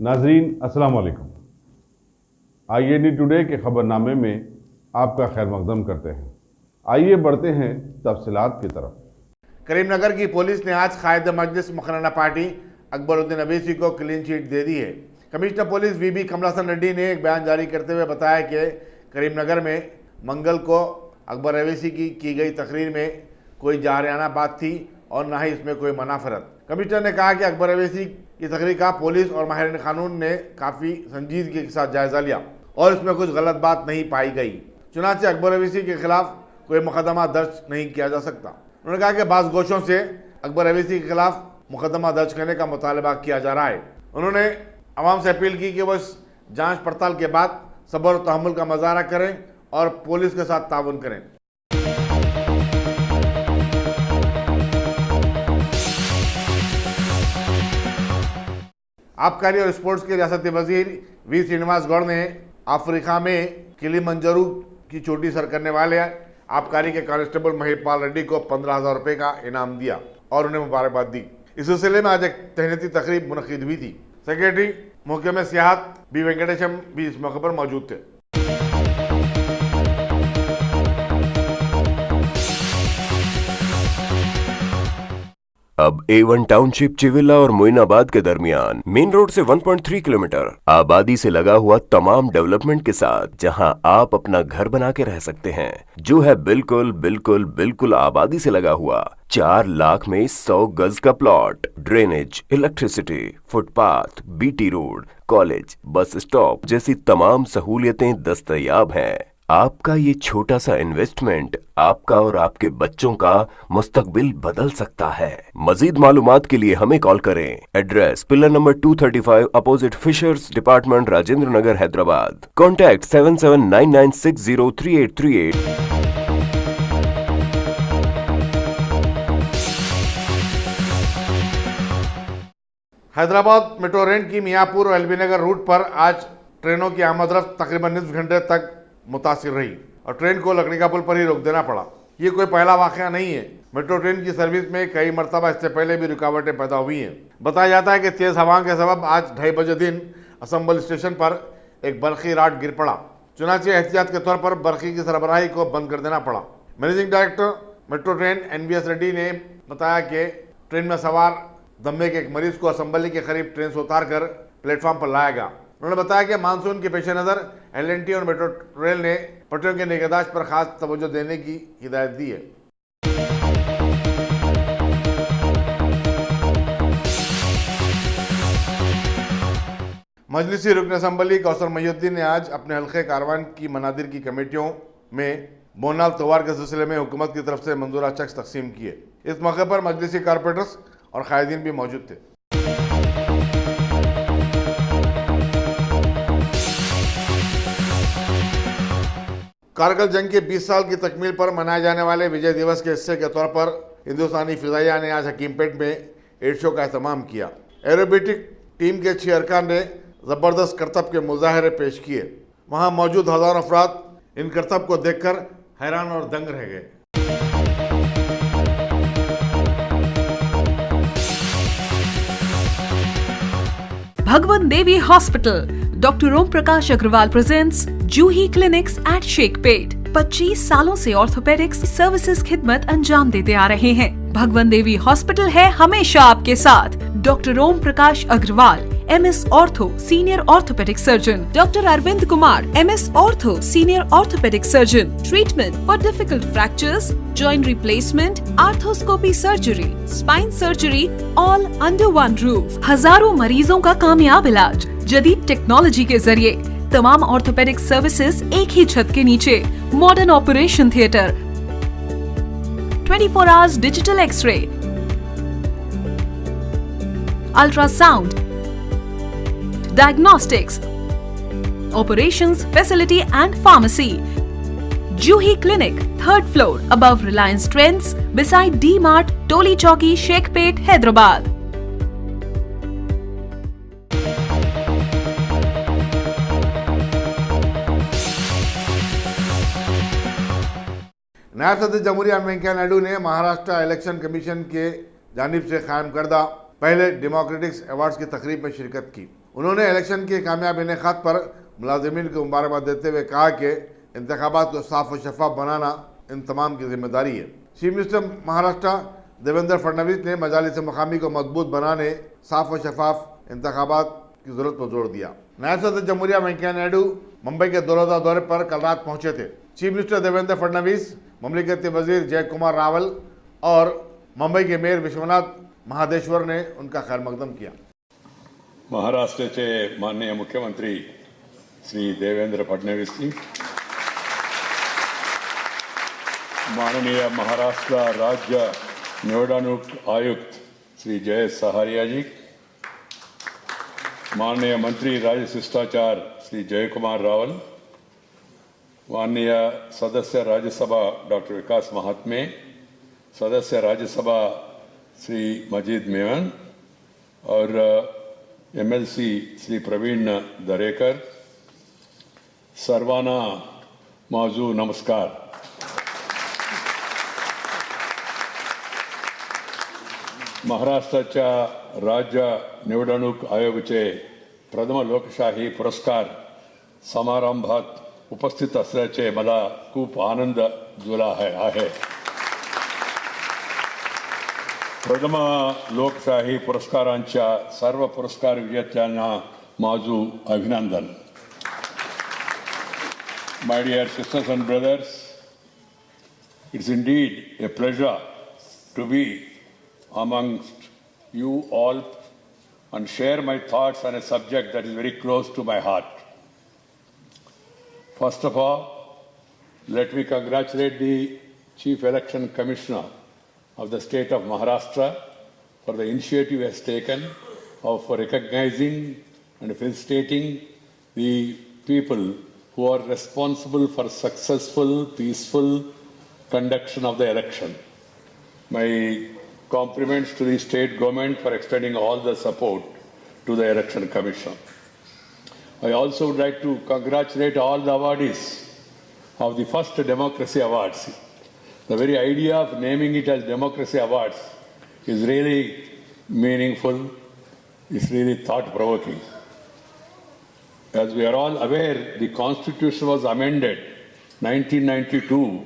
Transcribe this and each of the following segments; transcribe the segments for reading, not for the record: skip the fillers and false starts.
नाजरीन अस्सलाम वालेकुम। IAD टुडे के खबरनामे में आपका खैर मकदम करते हैं। आइए बढ़ते हैं तफसीलात की तरफ। करीमनगर की पुलिस ने आज कायद मजलिस मखराना पार्टी अकबरुद्दीन अवैसी को क्लीन चिट दे दी है। कमिश्नर पुलिस VB कमलासन रेड्डी ने एक बयान जारी करते हुए बताया कि करीमनगर में मंगल को अकबर अवैसी की गई तकरीर में कोई जारियाना बात थी और ना ही इसमें कोई मनाफरत। कमिश्नर ने कहा कि अकबर अवैसी की तकरीर का पुलिस और माहिरीन कानून ने काफ़ी संजीदगी के साथ जायजा लिया और इसमें कुछ गलत बात नहीं पाई गई। चुनांचे अकबर अवैसी के खिलाफ कोई मुकदमा दर्ज नहीं किया जा सकता। उन्होंने कहा कि बाज़ गोशों से अकबर अवैसी के खिलाफ मुकदमा दर्ज करने का मुतालबा किया जा रहा है। उन्होंने अवाम से अपील की कि वह इस जांच पड़ताल के बाद सब्र और तहम्मुल का मुजाहरा करें और पुलिस के साथ ताउन करें। आबकारी और स्पोर्ट्स के रियासती वजीर V श्रीनिवास गौड़ ने अफ्रीका में किलिमंजारो की चोटी सर करने वाले आबकारी के कांस्टेबल महिपाल रेड्डी को 15,000 रुपये का इनाम दिया और उन्हें मुबारकबाद दी। इस सिलसिले में आज एक तहनीती तकरीब मुनक्किद हुई थी। सेक्रेटरी महकमे सियाहत B वेंकटेशम भी इस मौके पर मौजूद थे। अब A1 टाउनशिप चिविला और मोइनाबाद के दरमियान मेन रोड से 1.3 किलोमीटर आबादी से लगा हुआ तमाम डेवलपमेंट के साथ जहां आप अपना घर बना के रह सकते हैं, जो है बिल्कुल बिल्कुल बिल्कुल आबादी से लगा हुआ। 4 लाख में 100 गज का plot, drainage, electricity, footpath, BT road, college, bus stop जैसी तमाम सहूलियतें दस्तयाब हैं। आपका ये छोटा सा इन्वेस्टमेंट आपका और आपके बच्चों का मुस्तकबिल बदल सकता है। मजीद मालूमात के लिए हमें कॉल करें। Address pillar number 235 opposite fisheries department, Rajendra Nagar, Hyderabad. Contact 7799603838। Hyderabad metro rail की मियाँपुर और LB नगर रूट पर आज ट्रेनों की आमद-रफ्त तकरीबन निस्फ घंटे तक मुतासिर रही और ट्रेन को लकड़ी का पुल पर ही रोक देना पड़ा। ये कोई पहला वाकया नहीं है। मेट्रो ट्रेन की सर्विस में कई मरतबा इससे पहले भी रुकावटें पैदा हुई हैं। बताया जाता है कि तेज़ हवाओं के सबब आज 2:30 बजे दिन असम्बल स्टेशन पर एक बरक़ी राड गिर पड़ा। चुनांचे एहतियात के तौर पर बरक़ी की सरबराही को बंद कर देना पड़ा। Managing director metro train NVS Reddy ने बताया कि ट्रेन में सवार दम्मे के एक मरीज को असम्बली के करीब ट्रेन से उतार कर प्लेटफॉर्म पर लाया गया। उन्होंने बताया कि मानसून के पेश नज़र LNT और मेट्रो रेल ने पटरियों के निगहदाश्त पर खास तवज्जो देने की हिदायत दी है। मजलिसी रुकन असम्बली कौसर महिउद्दीन ने आज अपने हल्के कारवान की मनादिर की कमेटियों में बोनाल त्योहार के सिलसिले में हुकूमत की तरफ से मंजूरा चेक्स तकसीम किए। इस मौके पर मजलिसी कारपोरेटर्स और कायदीन भी मौजूद थे। कारगिल जंग के 20 साल की तकमील पर मनाए जाने वाले विजय दिवस के हिस्से के तौर पर हिंदुस्तानी फिजाइया ने आज हकीमपेट में एयर शो का एहतमाम किया। एरोबेटिक टीम के 6 अरकान ने ज़बरदस्त करतब के मुजाहरे पेश किए। वहां मौजूद हज़ारों अफराद इन करतब को देखकर हैरान और दंग रह गए। भगवान देवी hospital, doctor Om Prakash Agarwal presents जूही क्लिनिक्स एट शेखपेट। 25 सालों से ऑर्थोपेडिक्स सर्विसेज खिदमत अंजाम देते आ रहे हैं। भगवान देवी हॉस्पिटल है हमेशा आपके साथ। Doctor Om Prakash Agrawal MS ortho senior orthopaedic surgeon, doctor Arvind Kumar MS ortho senior orthopaedic surgeon. Treatment for difficult fractures, joint replacement, arthroscopy surgery, spine surgery, all under one roof. हजारों मरीजों का कामयाब इलाज जदीद टेक्नोलॉजी के जरिए। तमाम ऑर्थोपेडिक सर्विसेज एक ही छत के नीचे। Modern operation theatre, 24 hours digital xray, ultrasound, diagnostics, operations facility and pharmacy. Juhi Clinic, 3rd floor, above Reliance Trends, beside D-Mart, Toli Chowki, Shekhpet, Hyderabad. नायब सदर जमहूरिया वेंकैया नायडू ने महाराष्ट्र इलेक्शन कमीशन के जानिब से कायम करदा पहले डेमोक्रेटिक्स अवार्ड्स की तकरीब में शिरकत की। उन्होंने इलेक्शन के कामयाब इनेकाद पर मुलाजिमीन को मुबारकबाद देते हुए कहा कि इंतखाबात को साफ और शफाफ बनाना इन तमाम की जिम्मेदारी है। चीफ मिनिस्टर महाराष्ट्र देवेंद्र फडणवीस ने मजालिस मकामी को मजबूत बनाने, साफ और शफाफ इंतखाबात की जरूरत पर जोर दिया। नायब सदर जमहूरिया वेंकैया नायडू मुंबई के दौरोदा दौरे पर कल रात पहुंचे थे। चीफ मिनिस्टर देवेंद्र फडणवीस, ममलिकती वजीर जय कुमार रावल और मुंबई के मेयर विश्वनाथ महादेश्वर ने उनका खैर मकदम किया। महाराष्ट्राचे माननीय मुख्यमंत्री श्री देवेंद्र फडणवीस जी, माननीय महाराष्ट्र राज्य निवडणूक आयुक्त श्री जय सहारिया जी, माननीय मंत्री राज्य शिष्टाचार श्री जय कुमार रावल, माननीय सदस्य राज्यसभा डॉक्टर विकास महात्मे, सदस्य राज्यसभा श्री मजीद मेमन और एमएलसी श्री प्रवीण दरेकर, सर्वांना माझू नमस्कार। महाराष्ट्राच्या राज्य निवडणूक आयोगाचे प्रथम लोकशाही पुरस्कार समारंभात उपस्थित असल्याचे मला खूप आनंद झाला आहे। प्रथम लोकशाही पुरस्कारांच्या सर्व पुरस्कार विजेत्यांना माझू अभिनंदन। My dear sisters and brothers, it's indeed a pleasure to be amongst you all and share my thoughts on a subject that is very close to my heart. First of all, let me congratulate the Chief Election Commissioner of the state of Maharashtra for the initiative he has taken of recognizing and felicitating the people who are responsible for successful, peaceful conduction of the election. My compliments to the state government for extending all the support to the Election Commission. I also would like to congratulate all the awardees of the first Democracy Awards. The very idea of naming it as Democracy Awards is really meaningful, it's really thought-provoking. As we are all aware, the Constitution was amended 1992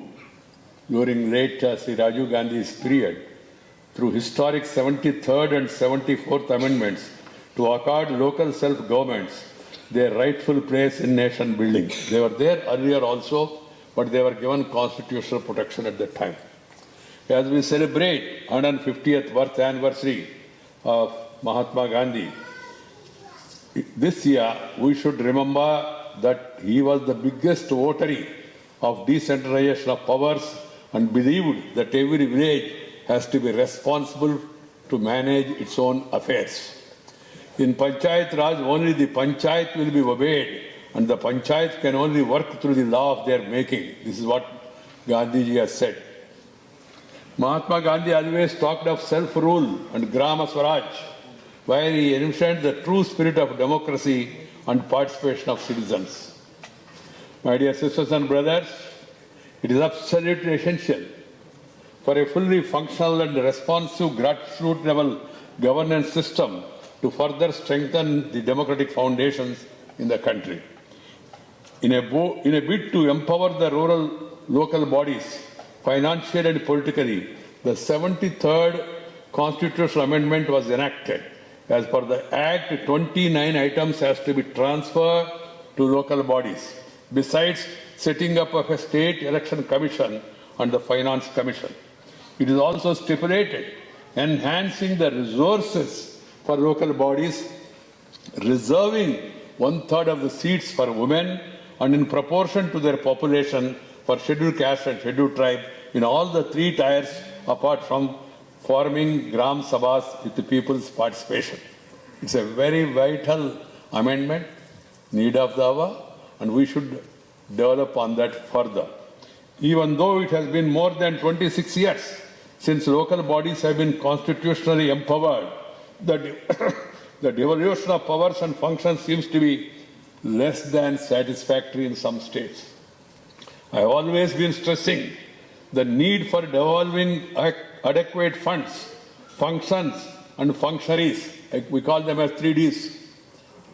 during late Sri Rajiv Gandhi's period through historic 73rd and 74th amendments to accord local self-governments their rightful place in nation building. They were there earlier also, but they were given constitutional protection at that time. As we celebrate 150th birth anniversary of Mahatma Gandhi, this year we should remember that he was the biggest votary of decentralization of powers and believed that every village has to be responsible to manage its own affairs. In Panchayat Raj, only the Panchayat will be obeyed and the Panchayat can only work through the law of their making. This is what Gandhiji has said. Mahatma Gandhi always talked of self-rule and Grama Swaraj, where he envisioned the true spirit of democracy and participation of citizens. My dear sisters and brothers, it is absolutely essential for a fully functional and responsive grassroots level governance system to further strengthen the democratic foundations in the country. In a bid to empower the rural local bodies financially and politically, the 73rd Constitutional Amendment was enacted. As per the Act, 29 items has to be transferred to local bodies, besides setting up of a state election commission and the finance commission. It is also stipulated enhancing the resources for local bodies, reserving 1/3 of the seats for women and in proportion to their population for scheduled caste and scheduled tribe in all the 3 tiers apart from forming Gram Sabhas with the people's participation. It's a very vital amendment, need of the hour, and we should develop on that further. Even though it has been more than 26 years since local bodies have been constitutionally empowered, the devolution of powers and functions seems to be less than satisfactory in some states. I have always been stressing the need for devolving adequate funds, functions and functionaries, we call them as 3Ds,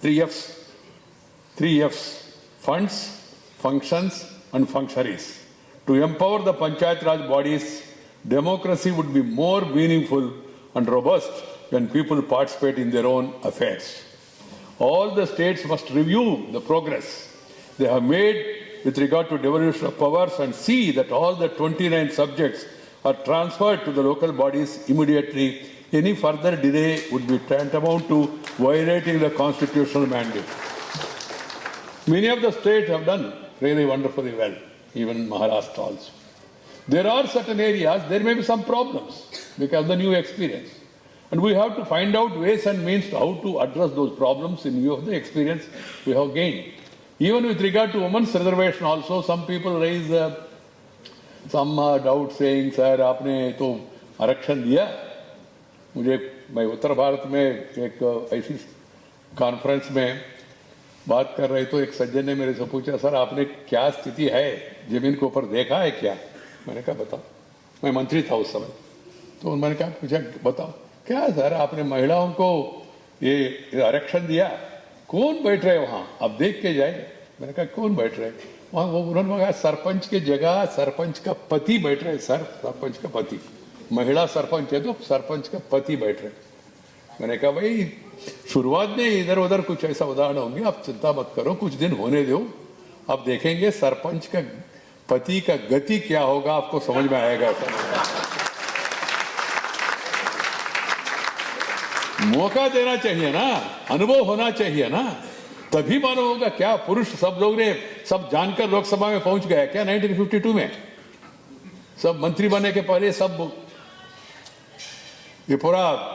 three Fs, funds, functions and functionaries. To empower the Panchayat Raj bodies, democracy would be more meaningful and robust when people participate in their own affairs. All the states must review the progress they have made with regard to devolution of powers and see that all the 29 subjects are transferred to the local bodies immediately. Any further delay would be tantamount to violating the constitutional mandate. Many of the states have done really wonderfully well, even Maharashtra also. There are certain areas, there may be some problems because of the new experience. And we have to find out ways and means to how to address those problems in view of the experience we have gained. Even with regard to women's reservation also, some people raise some doubt saying, sir, आपने तो आरक्षण दिया. मैं उत्तर भारत में एक ऐसी conference में बात कर रही तो एक सज्जन ने मेरे से पूछा, सर आपने क्या स्थिति है जमीन के ऊपर देखा है क्या? मैंने कहा बताओ. मैं मंत्री था उस समय. तो मैंने कहा पूछा बताओ क्या सर आपने महिलाओं को ये आरक्षण दिया? कौन बैठ रहे वहां? आप देख के जाए. मैंने कहा कौन बैठ रहे वहां? वो उन्होंने कहा सरपंच की जगह सरपंच का पति बैठ रहे. सर सरपंच का पति, महिला सरपंच है तो सरपंच का पति बैठ रहे. मैंने कहा भाई शुरुआत में इधर उधर कुछ ऐसा उदाहरण होंगे, आप चिंता मत करो, कुछ दिन होने दो, आप देखेंगे सरपंच का पति का गति क्या होगा, आपको समझ में आएगा. सर मौका देना चाहिए ना, अनुभव होना चाहिए ना, तभी मालूम होगा. क्या पुरुष सब लोग ने सब जानकर लोकसभा में पहुंच गया क्या? 1952 में सब मंत्री बनने के पहले सब ये पूरा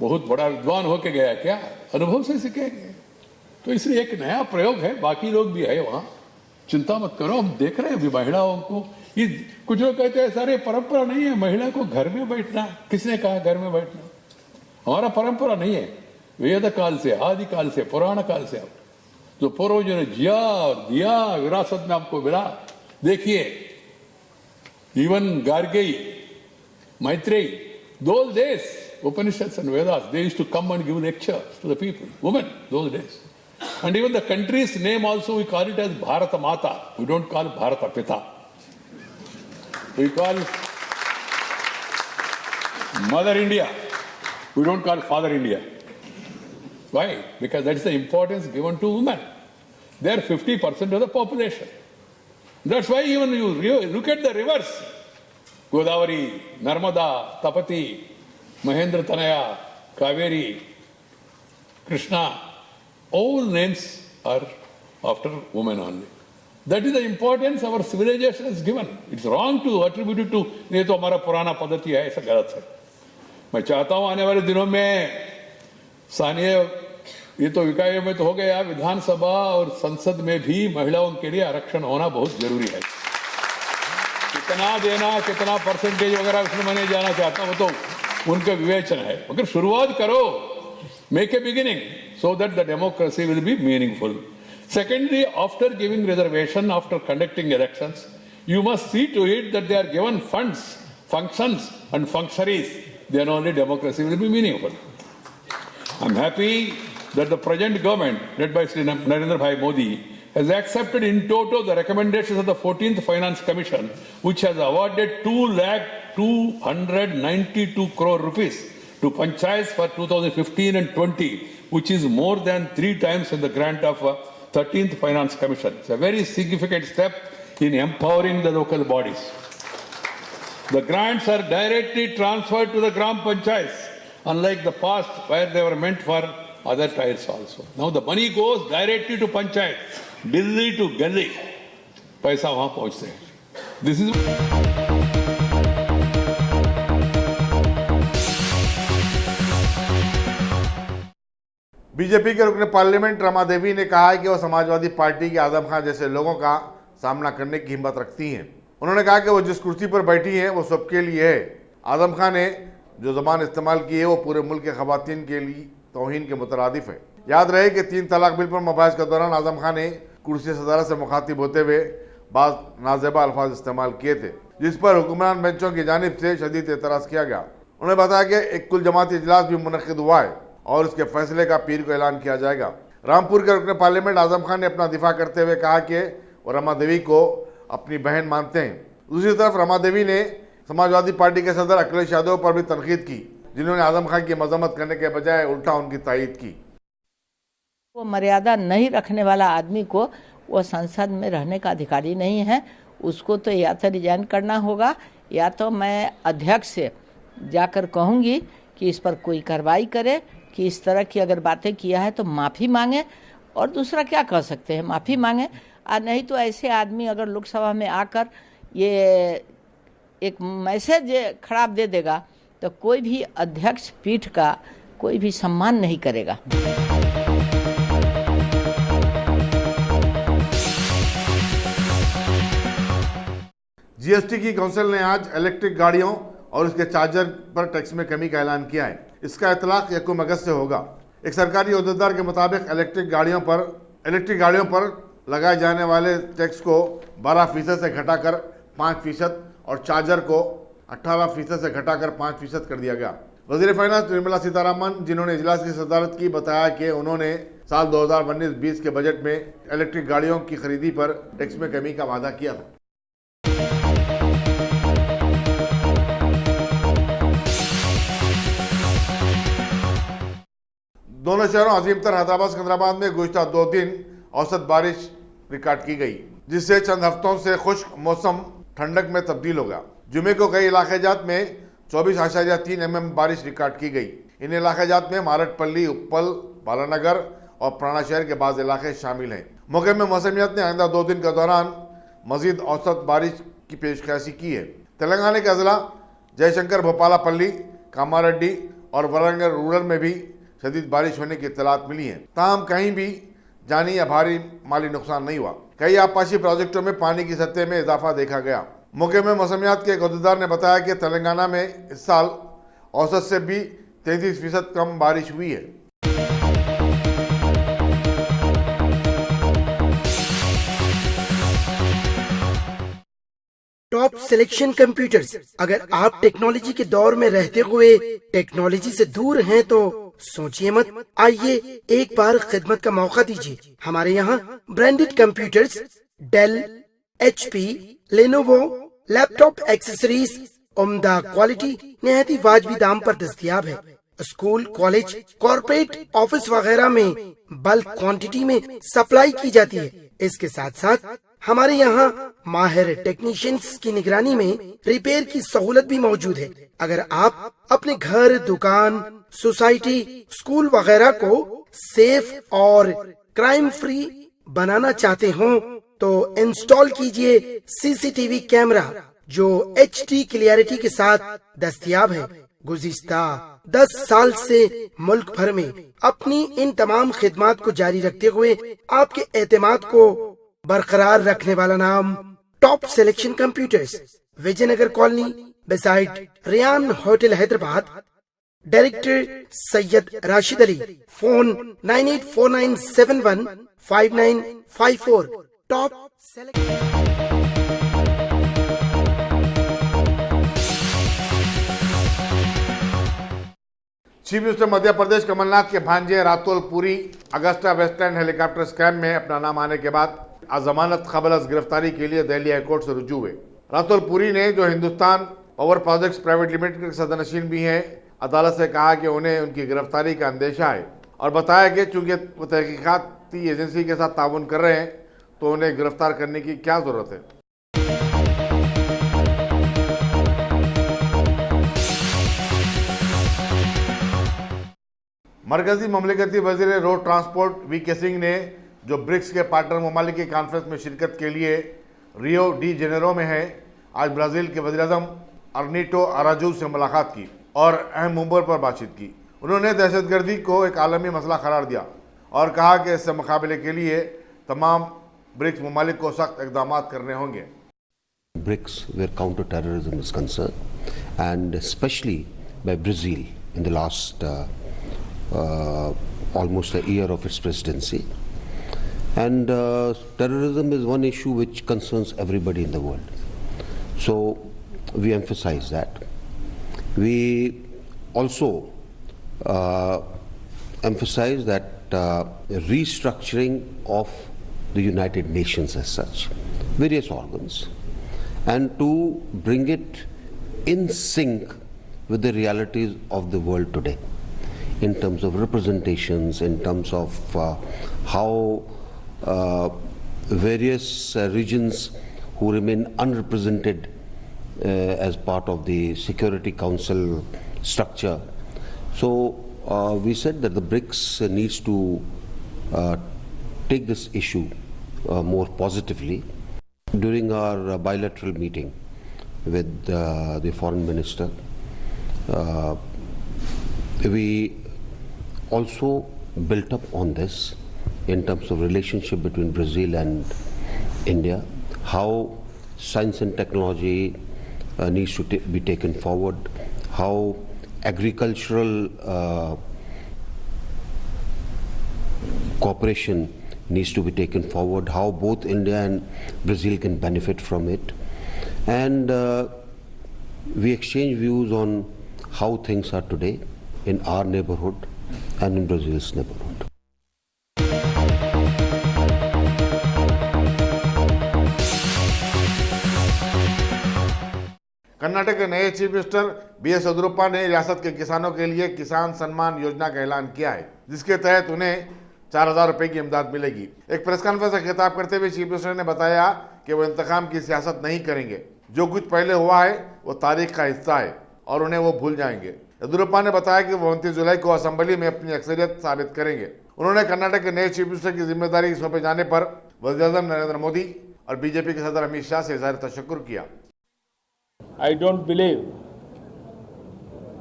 बहुत बड़ा विद्वान होके गया क्या? अनुभव से सीखेंगे. तो इसलिए एक नया प्रयोग है, बाकी लोग भी है वहां, चिंता मत करो. हम देख रहे हैं अभी महिलाओं को. ये कुछ लोग कहते हैं सर ये परंपरा नहीं है महिला को घर में बैठना. किसने कहा घर में बैठना? हमारा परंपरा नहीं है. वेद काल से, आदि काल से, पुराण काल से जो पूर्वजों ने जिया और दिया विरासत में आपको मिला. देखिए even Gargi, Maitreyi, those days Upanishads and Vedas, they used to come and give lectures to the people, women, those days. And even the country's name also, we call it as Bharata Mata. We don't call it Bharata Pita. We call it Mother India. We don't call it Father India. Why? Because that's the importance given to women. They are 50% of the population. That's why even you look at the rivers, Godavari, Narmada, Tapati, Mahendra Tanaya, Kaveri, Krishna, all names are after women only. That is the importance our civilization has given. It's wrong to attribute it to ये तो हमारा पुराना पद्धति है, ऐसा गलत है. मैं चाहता हूं आने वाले दिनों में स्थानीय ये तो इकाइयों में तो हो गया, विधानसभा और संसद में भी महिलाओं के लिए आरक्षण होना बहुत जरूरी है. कितना देना, कितना परसेंटेज वगैरह उसमें मैं नहीं जाना चाहता, वो तो उनका विवेचन है. मगर शुरुआत करो, make a beginning so that the democracy will be meaningful. Secondly, after giving reservation, after conducting elections, you must see to it that they are given funds, functions and functionaries. Then only democracy will be meaningful. I'm happy that the present government, led by Sri Narendra Bhai Modi, has accepted in toto the recommendations of the 14th Finance Commission, which has awarded 2,292 crore rupees to panchayats for 2015 and 20, which is more than 3 times in the grant of 13th Finance Commission. It's a very significant step in empowering the local bodies. The grants are directly transferred to the Gram Panchayats, unlike the past where they were meant for other tiers also. Now the money goes directly to Panchayat, Delhi to Gully. पैसा वहां पहुंचते हैं. This is BJP के रुकने parliament Rama Devi ने कहा है कि वो समाजवादी पार्टी के आजम खान जैसे लोगों का सामना करने की हिम्मत रखती हैं. उन्होंने कहा कि वो जिस कुर्सी पर बैठी हैं वो सबके लिए है. आजम खान ने जो ज़बान इस्तेमाल की है वो पूरे मुल्क के खवातीन के लिए तौहीन के मुतरादिफ है. याद रहे कि 3 तलाक बिल पर मबाहिस के दौरान आजम खान ने कुर्सी सदारत से मुखातिब होते हुए बाज़ नाजेबा अल्फाज इस्तेमाल किए थे, जिस पर हुक्मरान बेंचों की जानिब से शदीद एतराज़ किया गया. उन्होंने बताया कि एक कुल जमाती इजलास भी मुनक़िद हुआ है और इसके फैसले का पीर को ऐलान किया जाएगा. रामपुर के रुकन पार्लियामेंट आजम खान ने अपना दिफा करते हुए कहा कि वो रमा देवी को अपनी बहन मानते हैं। दूसरी तरफ रमा देवी ने समाजवादी पार्टी के सदर अखिलेश यादव पर भी तनकीद की, जिन्होंने आजम खान की मजम्मत करने के बजाय उल्टा उनकी तायीद की। वो मर्यादा नहीं रखने वाला आदमी को वो संसद में रहने का अधिकारी नहीं है। उसको तो या तो रिजाइन करना होगा या तो मैं अध्यक्ष से जाकर कहूँगी कि इस पर कोई कार्रवाई करे, कि इस तरह की अगर बातें किया है तो माफ़ी मांगे, और दूसरा क्या कह सकते हैं, माफ़ी मांगे। और नहीं तो ऐसे आदमी अगर लोकसभा में आकर ये एक मैसेज खराब दे देगा तो कोई भी अध्यक्ष पीठ का कोई भी सम्मान नहीं करेगा। जीएसटी की काउंसिल ने आज इलेक्ट्रिक गाड़ियों और उसके चार्जर पर टैक्स में कमी का ऐलान किया है। इसका इतलाक 1 अगस्त से होगा। एक सरकारी ओहदेदार के मुताबिक इलेक्ट्रिक गाड़ियों पर लगाए जाने वाले टैक्स को 12% से घटाकर 5% और चार्जर को 18% से घटाकर 5% कर दिया गया। वजीर फाइनेंस निर्मला सीतारामन, जिन्होंने इजलास की सदारत की, बताया कि उन्होंने साल 2019-20 के बजट में इलेक्ट्रिक गाड़ियों की खरीदी पर टैक्स में कमी का वादा किया था। दोनों शहरों अजीमतर हैदराबाद सिकंदराबाद में गुज़िश्ता 2 दिन औसत बारिश रिकॉर्ड की गई, जिससे चंद हफ्तों से खुश्क मौसम ठंडक में तब्दील हो गया। जुमे को कई इलाक़ाजात में 24.3 mm बारिश रिकॉर्ड की गई। इन इलाक़ाजात में मारटपल्ली, उप्पल, बालानगर और प्राणा शहर के बाद इलाके शामिल हैं। मौके में मौसमियात ने आइंदा 2 दिन के दौरान मजीद औसत बारिश की पेशकशी की है। तेलंगाना के अजला जयशंकर, भोपालापल्ली, कामारेड्डी और वरंगल रूरल में भी शदीद बारिश होने की इत्तलात मिली है। ताहम कहीं भी जानी या भारी माली नुकसान नहीं हुआ। कई आबपाशी प्रोजेक्टों में पानी की सतह में इजाफा देखा गया। मौके में मौसमियात के एक अहदेदार ने बताया कि तेलंगाना में इस साल औसत से भी 33% कम बारिश हुई है। Top selection computers. अगर आप टेक्नोलॉजी के दौर में रहते हुए टेक्नोलॉजी से दूर हैं तो सोचिए मत, आइए एक बार खिदमत का मौका दीजिए। हमारे यहाँ branded computers Dell, HP, Lenovo, laptop accessories उम्दा क्वालिटी निहायती वाजबी दाम पर दस्तयाब है। स्कूल, कॉलेज, कॉर्पोरेट, ऑफिस वगैरह में बल्क क्वांटिटी में सप्लाई की जाती है। इसके साथ साथ हमारे यहाँ माहिर टेक्नीशियंस की निगरानी में रिपेयर की सहूलत भी मौजूद है। अगर आप अपने घर, दुकान, सोसाइटी, स्कूल वगैरह को सेफ और क्राइम फ्री बनाना चाहते हो तो इंस्टॉल कीजिए CCTV कैमरा जो HD क्लियरिटी के साथ दस्तयाब है। गुज़िश्ता 10 साल से मुल्क भर में अपनी इन तमाम खिदमात को जारी रखते हुए आपके एतमाद को बरकरार रखने वाला नाम top selection computers, Vijayanagar colony beside Riyan hotel, Hyderabad. Director Syed Rashid Ali. Phone 9849715954। Top chief minister Madhya Pradesh Kamal Nath के भांजे Ratul Puri Agusta Westland helicopter scam में अपना नाम आने के बाद आज जमानत क़ब्ल गिरफ्तारी के लिए दिल्ली हाईकोर्ट से रुजू हुए। रातुल पुरी ने, जो Hindustan power projects private limited के सदनशीन भी हैं, अदालत से कहा कि उन्हें उनकी गिरफ्तारी का अंदेशा है और बताया कि चूंकि वो तहकीकाती एजेंसी के साथ ताउन कर रहे हैं तो उन्हें गिरफ्तार करने की क्या जरूरत है। मरकजी ममलिकती वजीर रोड ट्रांसपोर्ट VK सिंह ने, जो ब्रिक्स के पार्टनर ममालिक की कॉन्फ्रेंस में शिरकत के लिए रियो डी जेनेरो में है, आज ब्राज़ील के वज़ीर-ए-आज़म अर्नीटो अराजू से मुलाकात की और अहम मुद्दों पर बातचीत की। उन्होंने दहशतगर्दी को एक आलमी मसला करार दिया और कहा कि इससे मुकाबले के लिए तमाम ब्रिक्स ममालिक को सख्त इक़दाम करने होंगे। BRICS where counter-terrorism is concerned, and especially by Brazil in the last almost a year of its presidency. And terrorism is one issue which concerns everybody in the world. So we emphasize that. We also emphasize that restructuring of the United Nations as such, various organs, and to bring it in sync with the realities of the world today, in terms of representations, in terms of how various regions who remain unrepresented as part of the Security Council structure. So we said that the BRICS needs to take this issue more positively. During our bilateral meeting with the foreign minister, we also built up on this in terms of relationship between Brazil and India, how science and technology needs to be taken forward, how agricultural cooperation needs to be taken forward, how both India and Brazil can benefit from it. And we exchange views on how things are today in our neighborhood and in Brazil's neighborhood. Karnataka के नए chief minister BS Yediyurappa ने रियासत के किसानों के लिए किसान सम्मान योजना का ऐलान किया है, जिसके तहत उन्हें 4,000 रुपए की इमदाद मिलेगी। एक प्रेस कॉन्फ्रेंस से खिताब करते हुए चीफ मिनिस्टर ने बताया कि वो इंतकाम की सियासत नहीं करेंगे। जो कुछ पहले हुआ है वो तारीख का हिस्सा है और उन्हें वो भूल जाएंगे। येदियुरप्पा ने बताया कि वो 29 जुलाई को असेंबली में अपनी अक्सरियत साबित करेंगे। उन्होंने कर्नाटक के नए चीफ मिनिस्टर की जिम्मेदारी सौंपे जाने पर वज़ीर-ए-आज़म नरेंद्र मोदी और बीजेपी के सदर अमित शाह से इज़हार तशक्कुर किया। I don't believe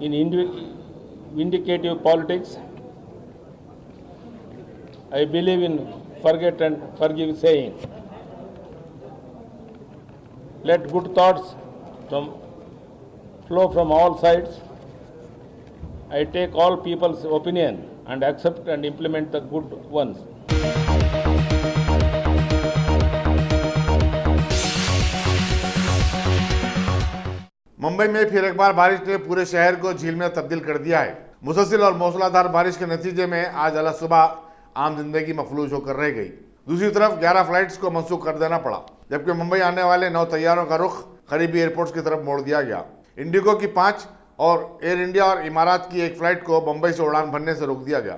in vindicative politics. I believe in forget and forgive saying. Let good thoughts flow from all sides. I take all people's opinion and accept and implement the good ones. Mumbai में फिर एक बार बारिश ने पूरे शहर को झील में तब्दील कर दिया है। मुसलसल और मौसलाधार बारिश के नतीजे में आज अल सुबह आम जिंदगी मफलूज होकर रह गई। दूसरी तरफ 11 फ्लाइट्स को मंसूख कर देना पड़ा, जबकि मुंबई आने वाले 9 तैयारों का रुख करीबी एयरपोर्ट्स की तरफ मोड़ दिया गया। इंडिगो की 5 और एयर इंडिया और इमारात की 1 फ्लाइट को मुंबई से उड़ान भरने से रोक दिया गया।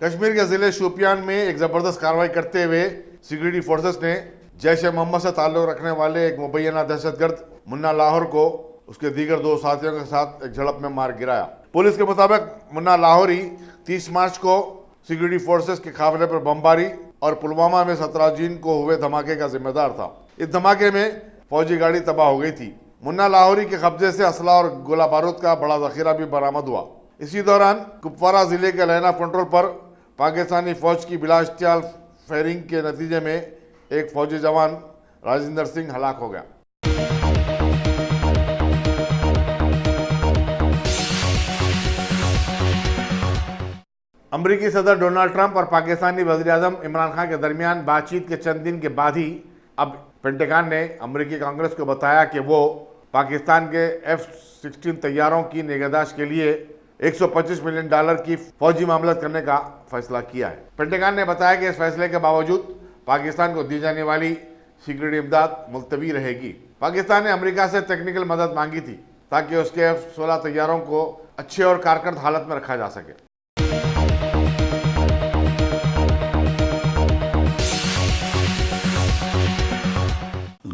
कश्मीर के जिले शोपियान में एक जबरदस्त कार्रवाई करते हुए सिक्योरिटी फोर्सेस ने जैश ए मोहम्मद से ताल्लुक रखने वाले एक मुबैना दहशतगर्द मुन्ना लाहौर को उसके दीगर 2 साथियों के साथ एक झड़प में मार गिराया। पुलिस के मुताबिक मुन्ना लाहौरी 30 मार्च को सिक्योरिटी फोर्सेस के काफिले पर बमबारी और पुलवामा में 17 जून को हुए धमाके का जिम्मेदार था। इस धमाके में फौजी गाड़ी तबाह हो गई थी। मुन्ना लाहौरी के कब्जे से असला और गोला बारूद का बड़ा जखीरा भी बरामद हुआ। इसी दौरान कुपवारा जिले के लैना कंट्रोल पर पाकिस्तानी फौज की बिलाश्तियाल फायरिंग के नतीजे में एक फौजी जवान राजिंदर सिंह हलाक हो गया। अमेरिकी सदर डोनाल्ड ट्रंप और पाकिस्तानी वज़ीर-ए-आज़म इमरान खान के दरमियान बातचीत के चंद दिन के बाद ही अब पेंटागन ने अमेरिकी कांग्रेस को बताया कि वो पाकिस्तान के F-16 तैयारों की निगहदाश्त के लिए $125 मिलियन की फौजी मामलत करने का फैसला किया है। पेंटागन ने बताया कि इस फैसले के बावजूद पाकिस्तान को दी जाने वाली सिक्योरिटी इमदाद मुलतवी रहेगी। पाकिस्तान ने अमेरिका से टेक्निकल मदद मांगी थी ताकि उसके F-16 तैयारों को अच्छे और कारगर हालत में रखा जा सके।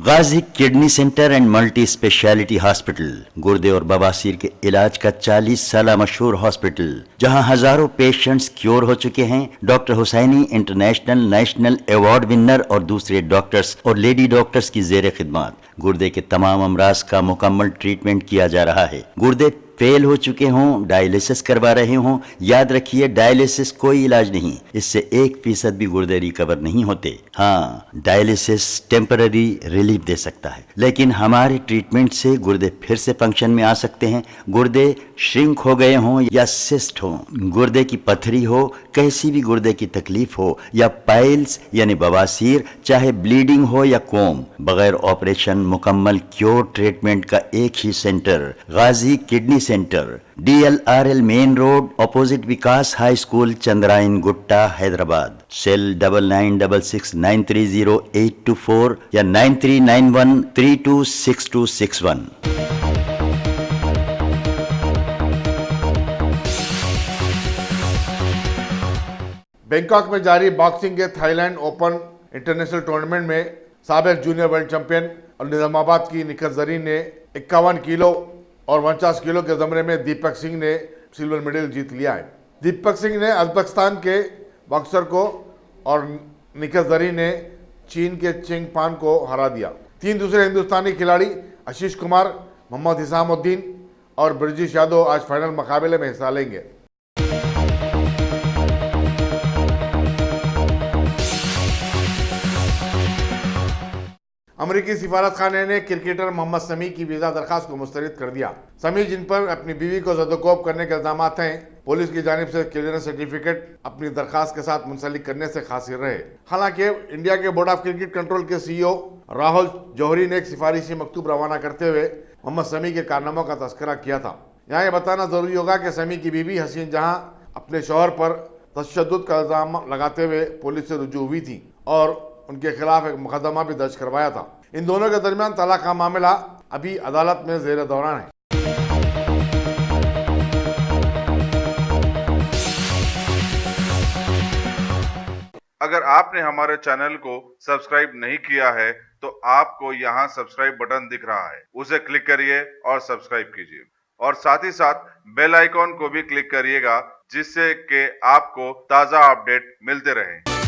Ghazi kidney centre and multi speciality hospital गुर्दे और बवासीर के इलाज का 40 साल मशहूर हॉस्पिटल, जहां हजारों पेशेंट्स क्योर हो चुके हैं। Doctor Husaini international national award winner और दूसरे डॉक्टर्स और लेडी डॉक्टर्स की जेर खिदमत गुर्दे के तमाम अमराज का मुकम्मल ट्रीटमेंट किया जा रहा है। गुर्दे फेल हो चुके हों, डायलिसिस करवा रहे हों, याद रखिए डायलिसिस कोई इलाज नहीं, इससे 1% भी गुर्दे रिकवर नहीं होते। हाँ, डायलिसिस टेम्पररी रिलीफ दे सकता है, लेकिन हमारे ट्रीटमेंट से गुर्दे फिर से फंक्शन में आ सकते हैं। गुर्दे श्रिंक हो गए हों या सिस्ट हो, गुर्दे की पथरी हो, कैसी भी गुर्दे की तकलीफ हो, या पाइल्स यानी बवासीर, चाहे ब्लीडिंग हो या कोम, बगैर ऑपरेशन मुकम्मल क्योर ट्रीटमेंट का एक ही centre, Ghazi kidney centre, DLRL main road, opposite Vikas high school, Chandrayan Gutta, Hyderabad. Cell 9966930824 या 9391326261। बैंकॉक में जारी बॉक्सिंग के थाईलैंड ओपन इंटरनेशनल टूर्नामेंट में साबिक जूनियर वर्ल्ड चैंपियन और निजामाबाद की निखत जरीन ने 51 किलो और 49 किलो के ज़मरे में दीपक सिंह ने सिल्वर मेडल जीत लिया है। दीपक सिंह ने उज़्बेकिस्तान के बॉक्सर को और निखत जरीन ने चीन के चेंग पान को हरा दिया। 3 दूसरे हिंदुस्तानी खिलाड़ी आशीष कुमार, मोहम्मद हिसामुद्दीन और ब्रजेश यादव आज फाइनल मुकाबले में हिस्सा लेंगे। अमेरिकी सिफारतखाने ने क्रिकेटर मोहम्मद शमी की वीजा दरखास्त को मुस्तरद कर दिया। शमी, जिन पर अपनी बीवी को ज़दोकोब करने के इल्जाम हैं, पुलिस की जानिब से क्लियरेंस सर्टिफिकेट अपनी दरखास्त के साथ मुंसलिक करने से खासिर रहे। हालांकि इंडिया के बोर्ड ऑफ क्रिकेट कंट्रोल के CEO राहुल जौहरी ने एक सिफारिशी मकतूब रवाना करते हुए मोहम्मद शमी के कारनामों का तस्करा किया था। यहाँ ये बताना जरूरी होगा कि शमी की बीवी हसीन जहां अपने शौहर पर तशद्दुद का इल्जाम लगाते हुए पुलिस से रुजू हुई थी और उनके खिलाफ एक मुकदमा भी दर्ज करवाया था। इन दोनों के दरमियान तलाक का मामला अभी अदालत में ज़ेर दौरान है। अगर आपने हमारे चैनल को सब्सक्राइब नहीं किया है तो आपको यहाँ सब्सक्राइब बटन दिख रहा है, उसे क्लिक करिए और सब्सक्राइब कीजिए और साथ ही साथ बेल आइकॉन को भी क्लिक करिएगा, जिससे कि आपको ताज़ा अपडेट मिलते रहें।